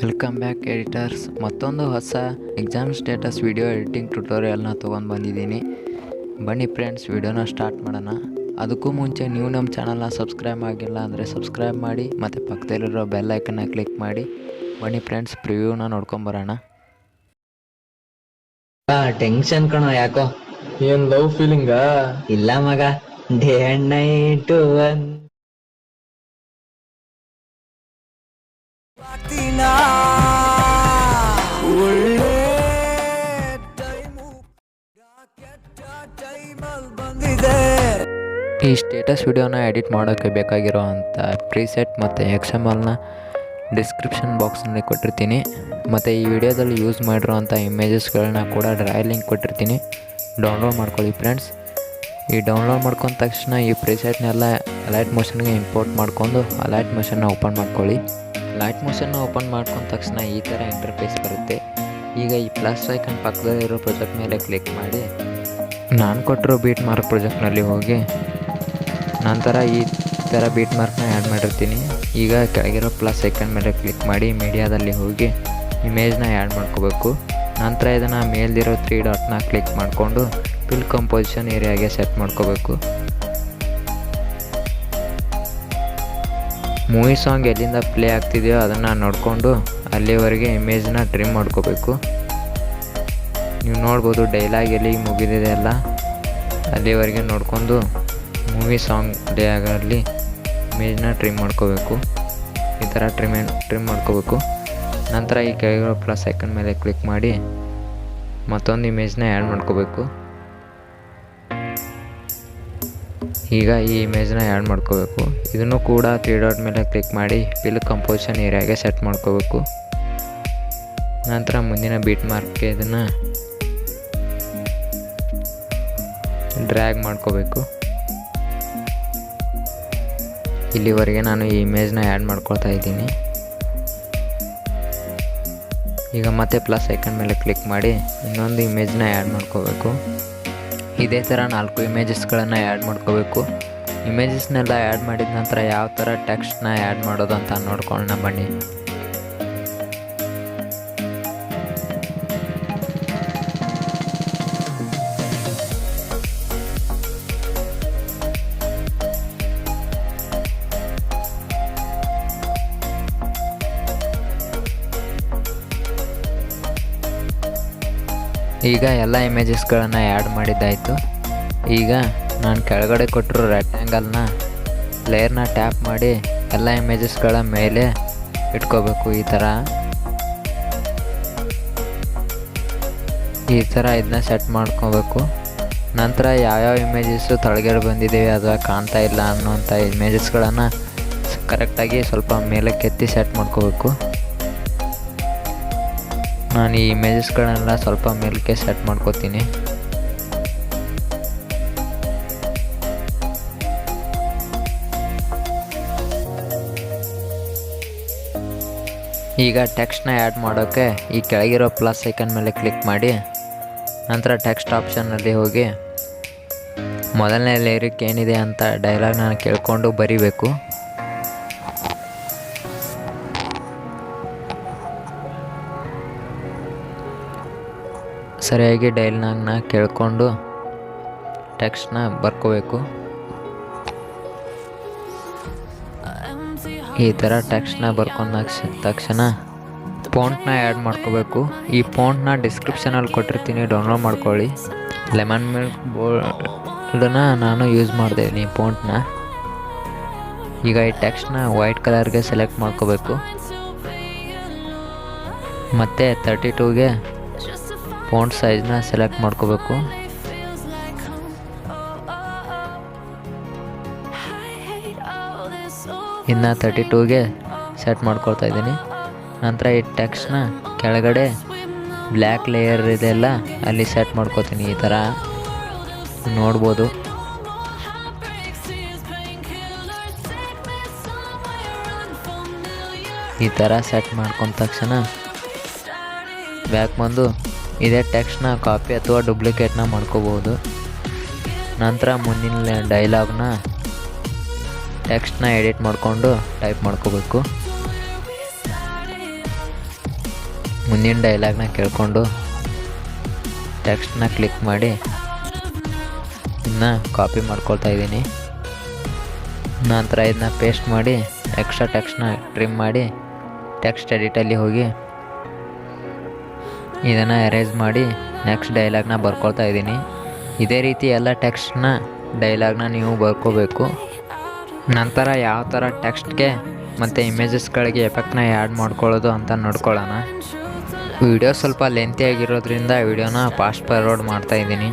Welcome back editors. ಮತ್ತೊಂದು ಹೊಸ exam status video editing ಟ್ಯುಟೋರಿಯಲ್ನ ತೊಗೊಂಡು ಬಂದಿದ್ದೀನಿ. ಬನ್ನಿ ಫ್ರೆಂಡ್ಸ್, ವಿಡಿಯೋನ ಸ್ಟಾರ್ಟ್ ಮಾಡೋಣ. ಅದಕ್ಕೂ ಮುಂಚೆ ನೀವು ನಮ್ಮ ಚಾನಲ್ನ ಸಬ್ಸ್ಕ್ರೈಬ್ ಆಗಿಲ್ಲ ಅಂದರೆ ಸಬ್ಸ್ಕ್ರೈಬ್ ಮಾಡಿ ಮತ್ತು ಪಕ್ಕದಲ್ಲಿರೋ ಬೆಲ್ ಐಕನ್ನ ಕ್ಲಿಕ್ ಮಾಡಿ. ಬನ್ನಿ ಫ್ರೆಂಡ್ಸ್, ಪ್ರಿವ್ಯೂನ ನೋಡ್ಕೊಂಬರೋಣ. ಟೆನ್ಷನ್ ಕಣೋ, ಯಾಕೋ ಏನ್ ಲವ್ ಫೀಲಿಂಗಾ? ಇಲ್ಲ ಮಗ, ಡೇ ಅಂಡ್ ನೈಟ್ ಈ ಸ್ಟೇಟಸ್ ವಿಡಿಯೋನ ಎಡಿಟ್ ಮಾಡೋಕ್ಕೆ ಬೇಕಾಗಿರೋ ಅಂಥ ಪ್ರೀಸೆಟ್ ಮತ್ತು XMLನ ಡಿಸ್ಕ್ರಿಪ್ಷನ್ ಬಾಕ್ಸ್ನಲ್ಲಿ ಕೊಟ್ಟಿರ್ತೀನಿ. ಮತ್ತು ಈ ವಿಡಿಯೋದಲ್ಲಿ ಯೂಸ್ ಮಾಡಿರೋವಂಥ ಇಮೇಜಸ್ಗಳನ್ನ ಕೂಡ ಡ್ರೈ ಲಿಂಕ್ ಕೊಟ್ಟಿರ್ತೀನಿ. ಡೌನ್ಲೋಡ್ ಮಾಡ್ಕೊಳ್ಳಿ ಫ್ರೆಂಡ್ಸ್. ಈ ಡೌನ್ಲೋಡ್ ಮಾಡ್ಕೊಂಡ ತಕ್ಷಣ ಈ ಪ್ರೀಸೆಟ್ನೆಲ್ಲ ಅಲೈಟ್ ಮೋಷನ್ಗೆ ಇಂಪೋರ್ಟ್ ಮಾಡ್ಕೊಂಡು ಅಲೈಟ್ ಮೋಷನ್ನ ಓಪನ್ ಮಾಡ್ಕೊಳ್ಳಿ. ಅಲೈಟ್ ಮೋಷನ್ನ ಓಪನ್ ಮಾಡ್ಕೊಂಡ ತಕ್ಷಣ ಈ ಥರ ಇಂಟರ್ಫೇಸ್ ಬರುತ್ತೆ. ಈಗ ಈ ಪ್ಲಸ್ ಐಕನ್ ಪಕ್ಕದಲ್ಲಿರೋ ಪ್ರಾಜೆಕ್ಟ್ ಮೇಲೆ ಕ್ಲಿಕ್ ಮಾಡಿ ನಾನು ಕೊಟ್ಟಿರೋ ಬೀಟ್ ಮಾರ್ಕ್ ಪ್ರಾಜೆಕ್ಟ್ನಲ್ಲಿ ಹೋಗಿ ನಂತರ ಈ ಥರ ಬೀಟ್ ಮಾರ್ಕ್ನ ಆ್ಯಡ್ ಮಾಡಿರ್ತೀನಿ. ಈಗ ಕೆಳಗಿರೋ ಪ್ಲಸ್ ಐಕನ್ ಮೇಲೆ ಕ್ಲಿಕ್ ಮಾಡಿ ಮೀಡಿಯಾದಲ್ಲಿ ಹೋಗಿ ಇಮೇಜ್ನ ಆ್ಯಡ್ ಮಾಡ್ಕೋಬೇಕು. ನಂತರ ಇದನ್ನು ಮೇಲ್ದಿರೋ 3 ಡಾಟ್ನ ಕ್ಲಿಕ್ ಮಾಡಿಕೊಂಡು ಫಿಲ್ ಕಂಪೋಸಿಷನ್ ಏರಿಯಾಗೆ ಸೆಟ್ ಮಾಡ್ಕೋಬೇಕು. ಮೂವಿ ಸಾಂಗ್ ಎಲ್ಲಿಂದ ಪ್ಲೇ ಆಗ್ತಿದೆಯೋ ಅದನ್ನು ನೋಡಿಕೊಂಡು ಅಲ್ಲಿವರೆಗೆ ಇಮೇಜ್ನ ಟ್ರಿಮ್ ಮಾಡ್ಕೋಬೇಕು. ನೀವು ನೋಡ್ಬೋದು ಡೈಲಾಗ್ ಎಲ್ಲಿ ಮುಗಿದಿದೆ ಅಲ್ಲ, ಅಲ್ಲಿವರೆಗೆ ನೋಡಿಕೊಂಡು ಮೂವಿ ಸಾಂಗ್ ಪ್ಲೇ ಆಗಲ್ಲಿ ಇಮೇಜ್ನ ಟ್ರಿಮ್ ಮಾಡ್ಕೋಬೇಕು. ಈ ಥರ ಟ್ರಿಮ್ ಮಾಡ್ಕೋಬೇಕು. ನಂತರ ಈ ಕೆಳಗಿರೋ ಪ್ಲಸ್ ಐಕನ್ ಮೇಲೆ ಕ್ಲಿಕ್ ಮಾಡಿ ಮತ್ತೊಂದು ಇಮೇಜ್ನ ಆ್ಯಡ್ ಮಾಡ್ಕೋಬೇಕು. ಈಗ ಈ ಇಮೇಜ್ನ ಆ್ಯಡ್ ಮಾಡ್ಕೋಬೇಕು. ಇದನ್ನು ಕೂಡ 3 ಡಾಟ್ ಮೇಲೆ ಕ್ಲಿಕ್ ಮಾಡಿ ಫಿಲ್ ಕಂಪೋಸಿಷನ್ ಏರಿಯಾಗೆ ಸೆಟ್ ಮಾಡ್ಕೋಬೇಕು. ನಂತರ ಮುಂದಿನ ಬೀಟ್ ಮಾರ್ಕ್ಗೆ ಇದನ್ನು ಡ್ರ್ಯಾಗ್ ಮಾಡ್ಕೋಬೇಕು. ಇಲ್ಲಿವರೆಗೆ ನಾನು ಈ ಇಮೇಜ್ನ ಆ್ಯಡ್ ಮಾಡ್ಕೊಳ್ತಾ ಇದ್ದೀನಿ. ಈಗ ಮತ್ತೆ ಪ್ಲಸ್ ಐಕನ್ ಮೇಲೆ ಕ್ಲಿಕ್ ಮಾಡಿ ಇನ್ನೊಂದು ಇಮೇಜ್ನ ಆ್ಯಡ್ ಮಾಡ್ಕೋಬೇಕು. ಇದೇ ಥರ 4 ಇಮೇಜಸ್ಗಳನ್ನು ಆ್ಯಡ್ ಮಾಡ್ಕೋಬೇಕು. ಇಮೇಜಸ್ನೆಲ್ಲ ಆ್ಯಡ್ ಮಾಡಿದ ನಂತರ ಯಾವ ಥರ ಟೆಕ್ಸ್ಟ್ನ ಆ್ಯಡ್ ಮಾಡೋದು ಅಂತ ನೋಡ್ಕೊಳ್ಳೋಣ ಬನ್ನಿ. ಈಗ ಎಲ್ಲ ಇಮೇಜಸ್ಗಳನ್ನು ಆ್ಯಡ್ ಮಾಡಿದ್ದಾಯಿತು. ಈಗ ನಾನು ಕೆಳಗಡೆ ಕೊಟ್ಟಿರೋ ರೆಕ್ಟ್ಯಾಂಗಲ್ನ ಲೇಯರ್ನ ಟ್ಯಾಪ್ ಮಾಡಿ ಎಲ್ಲ ಇಮೇಜಸ್ಗಳ ಮೇಲೆ ಇಟ್ಕೋಬೇಕು. ಈ ಥರ ಇದನ್ನ ಸೆಟ್ ಮಾಡ್ಕೋಬೇಕು. ನಂತರ ಯಾವ್ಯಾವ ಇಮೇಜಸ್ಸು ತಳಗಡೆ ಬಂದಿದ್ದೇವೆ ಅಥವಾ ಕಾಣ್ತಾ ಇಲ್ಲ ಅನ್ನೋಂಥ ಇಮೇಜಸ್ಗಳನ್ನು ಕರೆಕ್ಟಾಗಿ ಸ್ವಲ್ಪ ಮೇಲಕ್ಕೆತ್ತಿ ಸೆಟ್ ಮಾಡ್ಕೋಬೇಕು. ನಾನು ಈ ಇಮೇಜಸ್ಗಳನ್ನೆಲ್ಲ ಸ್ವಲ್ಪ ಮೇಲಕ್ಕೆ ಸೆಟ್ ಮಾಡ್ಕೋತೀನಿ. ಈಗ ಟೆಕ್ಸ್ಟ್ನ ಆ್ಯಡ್ ಮಾಡೋಕ್ಕೆ ಈ ಕೆಳಗಿರೋ ಪ್ಲಸ್ ಐಕನ್ ಮೇಲೆ ಕ್ಲಿಕ್ ಮಾಡಿ ನಂತರ ಟೆಕ್ಸ್ಟ್ ಆಪ್ಷನ್ನಲ್ಲಿ ಹೋಗಿ ಮೊದಲನೇ ಲಿರಿಕ್ ಏನಿದೆ ಅಂತ ಡೈಲಾಗ್ನ ಕೇಳಿಕೊಂಡು ಬರಿಬೇಕು. ಸರಿಯಾಗಿ ಡೈಲಾಗ್ನ ಕೇಳಿಕೊಂಡು ಟೆಕ್ಸ್ಟ್ನ ಬರ್ಕೋಬೇಕು. ಈ ಥರ ಟೆಕ್ಸ್ಟ್ನ ಬರ್ಕೊಂಡ ತಕ್ಷಣ ಫಾಂಟ್ನ ಆ್ಯಡ್ ಮಾಡ್ಕೋಬೇಕು. ಈ ಫಾಂಟ್ನ ಡಿಸ್ಕ್ರಿಪ್ಷನಲ್ಲಿ ಕೊಟ್ಟಿರ್ತೀನಿ, ಡೌನ್ಲೋಡ್ ಮಾಡ್ಕೊಳ್ಳಿ. ಲೆಮನ್ ಮಿಲ್ಕ್ ಬೋಲ್ಡನ್ನ ನಾನು ಯೂಸ್ ಮಾಡ್ತಾಯಿದ್ದೀನಿ ಫಾಂಟ್ನ. ಈಗ ಈ ಟೆಕ್ಸ್ಟ್ನ ವೈಟ್ ಕಲರ್ಗೆ ಸೆಲೆಕ್ಟ್ ಮಾಡ್ಕೋಬೇಕು. ಮತ್ತು 32ಗೆ ಫಾಂಟ್ ಸೈಜ್ನ ಸೆಲೆಕ್ಟ್ ಮಾಡ್ಕೋಬೇಕು. ಇನ್ನು 32ಗೆ ಸೆಟ್ ಮಾಡ್ಕೊಳ್ತಾ ಇದ್ದೀನಿ. ನಂತರ ಈ ಟೆಕ್ಸ್ಟ್ನ ಕೆಳಗಡೆ ಬ್ಲ್ಯಾಕ್ ಲೇಯರ್ ಇದೆಲ್ಲ ಅಲ್ಲಿ ಸೆಟ್ ಮಾಡ್ಕೋತೀನಿ. ಈ ಥರ ನೋಡ್ಬೋದು. ಈ ಥರ ಸೆಟ್ ಮಾಡ್ಕೊಂಡ ತಕ್ಷಣ ಬ್ಯಾಕ್ ಬಂದು ಇದೇ ಟೆಕ್ಸ್ಟ್ನ ಕಾಪಿ ಅಥವಾ ಡೂಪ್ಲಿಕೇಟ್ನ ಮಾಡ್ಕೋಬೋದು. ನಂತರ ಮುಂದಿನ ಡೈಲಾಗ್ನ ಟೆಕ್ಸ್ಟ್ನ ಎಡಿಟ್ ಮಾಡಿಕೊಂಡು ಟೈಪ್ ಮಾಡ್ಕೋಬೇಕು. ಮುಂದಿನ ಡೈಲಾಗ್ನ ಕೇಳಿಕೊಂಡು ಟೆಕ್ಸ್ಟ್ನ ಕ್ಲಿಕ್ ಮಾಡಿ ಇದನ್ನ ಕಾಪಿ ಮಾಡ್ಕೊಳ್ತಾ ಇದ್ದೀನಿ. ನಂತರ ಇದನ್ನ ಪೇಸ್ಟ್ ಮಾಡಿ ಎಕ್ಸ್ಟ್ರಾ ಟೆಕ್ಸ್ಟ್ನ ಟ್ರಿಮ್ ಮಾಡಿ ಟೆಕ್ಸ್ಟ್ ಎಡಿಟಲ್ಲಿ ಹೋಗಿ ಇದನ್ನು ಎರೇಸ್ ಮಾಡಿ ನೆಕ್ಸ್ಟ್ ಡೈಲಾಗ್ನ ಬರ್ಕೊಳ್ತಾ ಇದ್ದೀನಿ. ಇದೇ ರೀತಿ ಎಲ್ಲ ಟೆಕ್ಸ್ಟ್ನ ಡೈಲಾಗ್ನ ನೀವು ಬರ್ಕೋಬೇಕು. ನಂತರ ಯಾವ ಥರ ಟೆಕ್ಸ್ಟ್ಗೆ ಮತ್ತು ಇಮೇಜಸ್ಗಳಿಗೆ ಎಫೆಕ್ಟ್ನ ಆ್ಯಡ್ ಮಾಡ್ಕೊಳ್ಳೋದು ಅಂತ ನೋಡ್ಕೊಳ್ಳೋಣ. ವಿಡಿಯೋ ಸ್ವಲ್ಪ ಲೆಂತಿ ಆಗಿರೋದ್ರಿಂದ ವಿಡಿಯೋನ ಫಾಸ್ಟ್ ಫಾರ್ವರ್ಡ್ ಮಾಡ್ತಾಯಿದ್ದೀನಿ.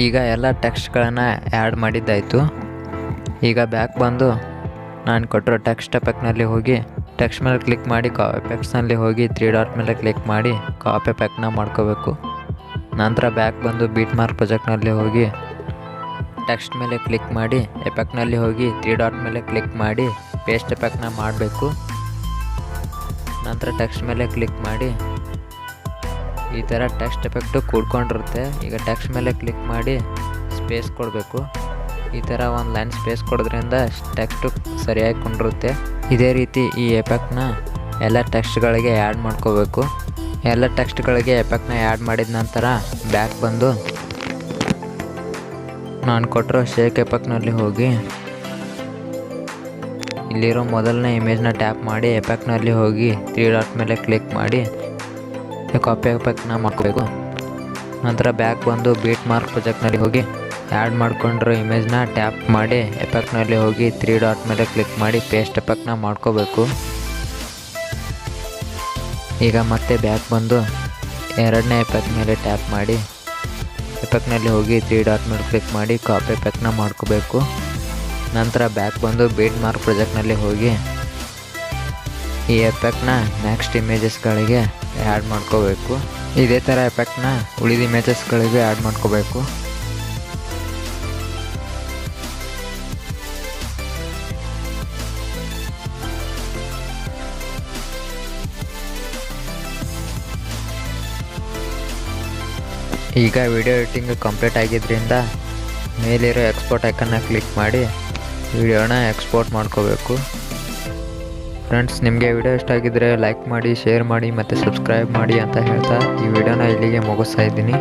ಈಗ ಎಲ್ಲ ಟೆಕ್ಸ್ಟ್ಗಳನ್ನು ಆ್ಯಡ್ ಮಾಡಿದ್ದಾಯಿತು. ಈಗ ಬ್ಯಾಕ್ ಬಂದು ನಾನು ಕೊಟ್ಟಿರೋ ಟೆಕ್ಸ್ಟ್ ಎಫೆಕ್ಟ್ನಲ್ಲಿ ಹೋಗಿ ಟೆಕ್ಸ್ಟ್ ಮೇಲೆ ಕ್ಲಿಕ್ ಮಾಡಿ ಎಫೆಕ್ಟ್ಸ್ನಲ್ಲಿ ಹೋಗಿ 3 ಡಾಟ್ ಮೇಲೆ ಕ್ಲಿಕ್ ಮಾಡಿ ಕಾಪಿ ಎಫೆಕ್ಟ್ನ ಮಾಡ್ಕೋಬೇಕು. ನಂತರ ಬ್ಯಾಕ್ ಬಂದು ಬೀಟ್ ಮಾರ್ಕ್ ಪ್ರಾಜೆಕ್ಟ್ನಲ್ಲಿ ಹೋಗಿ ಟೆಕ್ಸ್ಟ್ ಮೇಲೆ ಕ್ಲಿಕ್ ಮಾಡಿ ಎಫೆಕ್ಟ್ನಲ್ಲಿ ಹೋಗಿ 3 ಡಾಟ್ ಮೇಲೆ ಕ್ಲಿಕ್ ಮಾಡಿ ಪೇಸ್ಟ್ ಎಫೆಕ್ಟ್ನ ಮಾಡಬೇಕು. ನಂತರ ಟೆಕ್ಸ್ಟ್ ಮೇಲೆ ಕ್ಲಿಕ್ ಮಾಡಿ ಈ ಥರ ಟೆಕ್ಸ್ಟ್ ಎಫೆಕ್ಟು ಕೂಡ್ಕೊಂಡಿರುತ್ತೆ. ಈಗ ಟೆಕ್ಸ್ಟ್ ಮೇಲೆ ಕ್ಲಿಕ್ ಮಾಡಿ ಸ್ಪೇಸ್ ಕೊಡಬೇಕು. ಈ ಥರ ಒಂದು ಲೈನ್ ಸ್ಪೇಸ್ ಕೊಡೋದ್ರಿಂದ ಟೆಕ್ಸ್ಟು ಸರಿಯಾಗಿ ಕೊಂಡಿರುತ್ತೆ. ಇದೇ ರೀತಿ ಈ ಎಫೆಕ್ಟ್ನ ಎಲ್ಲ ಟೆಕ್ಸ್ಟ್ಗಳಿಗೆ ಆ್ಯಡ್ ಮಾಡ್ಕೋಬೇಕು. ಎಲ್ಲ ಟೆಕ್ಸ್ಟ್ಗಳಿಗೆ ಎಫೆಕ್ಟ್ನ ಆ್ಯಡ್ ಮಾಡಿದ ನಂತರ ಬ್ಯಾಕ್ ಬಂದು ನಾನು ಕೊಟ್ಟಿರೋ ಶೇಕ್ ಎಫೆಕ್ಟ್ನಲ್ಲಿ ಹೋಗಿ ಇಲ್ಲಿರೋ ಮೊದಲನೇ ಇಮೇಜ್ನ ಟ್ಯಾಪ್ ಮಾಡಿ ಎಫೆಕ್ಟ್ನಲ್ಲಿ ಹೋಗಿ 3 ಡಾಟ್ ಮೇಲೆ ಕ್ಲಿಕ್ ಮಾಡಿ ಕಾಪಿ ಎಫೆಕ್ಟ್ನ ಮಾಡ್ಕೋಬೇಕು. ನಂತರ ಬ್ಯಾಕ್ ಬಂದು ಬೀಟ್ ಮಾರ್ಕ್ ಪ್ರಾಜೆಕ್ಟ್ನಲ್ಲಿ ಹೋಗಿ ಆ್ಯಡ್ ಮಾಡ್ಕೊಂಡಿರೋ ಇಮೇಜ್ನ ಟ್ಯಾಪ್ ಮಾಡಿ ಎಫೆಕ್ಟ್ನಲ್ಲಿ ಹೋಗಿ 3 ಡಾಟ್ ಮೇಲೆ ಕ್ಲಿಕ್ ಮಾಡಿ ಪೇಸ್ಟ್ ಎಫೆಕ್ಟ್ನ ಮಾಡ್ಕೋಬೇಕು. ಈಗ ಮತ್ತೆ ಬ್ಯಾಕ್ ಬಂದು ಎರಡನೇ ಎಫೆಕ್ಟ್ ಮೇಲೆ ಟ್ಯಾಪ್ ಮಾಡಿ ಎಫೆಕ್ಟ್ನಲ್ಲಿ ಹೋಗಿ 3 ಡಾಟ್ ಮೇಲೆ ಕ್ಲಿಕ್ ಮಾಡಿ ಕಾಪಿ ಎಫೆಕ್ಟ್ನ ಮಾಡ್ಕೋಬೇಕು. ನಂತರ ಬ್ಯಾಕ್ ಬಂದು ಬೀಡ್ ಮಾರ್ಕ್ ಪ್ರಾಜೆಕ್ಟ್ನಲ್ಲಿ ಹೋಗಿ ಈ ಎಫೆಕ್ಟ್ನ ನೆಕ್ಸ್ಟ್ ಇಮೇಜಸ್ಗಳಿಗೆ ಆ್ಯಡ್ ಮಾಡ್ಕೋಬೇಕು. ಇದೇ ಥರ ಎಫೆಕ್ಟ್ನ ಉಳಿದ ಇಮೇಜಸ್ಗಳಿಗೆ ಆ್ಯಡ್ ಮಾಡ್ಕೋಬೇಕು. ಈಗ ವಿಡಿಯೋ ಎಡಿಟಿಂಗ್ ಕಂಪ್ಲೀಟ್ ಆಗಿದ್ದರಿಂದ ಮೇಲಿರೋ ಎಕ್ಸ್ಪೋರ್ಟ್ ಐಕನ್ನ ಕ್ಲಿಕ್ ಮಾಡಿ ವಿಡಿಯೋನ ಎಕ್ಸ್ಪೋರ್ಟ್ ಮಾಡ್ಕೋಬೇಕು. ಫ್ರೆಂಡ್ಸ್, ನಿಮಗೆ ವಿಡಿಯೋ ಇಷ್ಟ ಆಗಿದ್ದರೆ ಲೈಕ್ ಮಾಡಿ, ಶೇರ್ ಮಾಡಿ ಮತ್ತು ಸಬ್ಸ್ಕ್ರೈಬ್ ಮಾಡಿ ಅಂತ ಹೇಳ್ತಾ ಈ ವಿಡಿಯೋನ ಇಲ್ಲಿಗೆ ಮುಗಿಸ್ತಾ ಇದ್ದೀನಿ.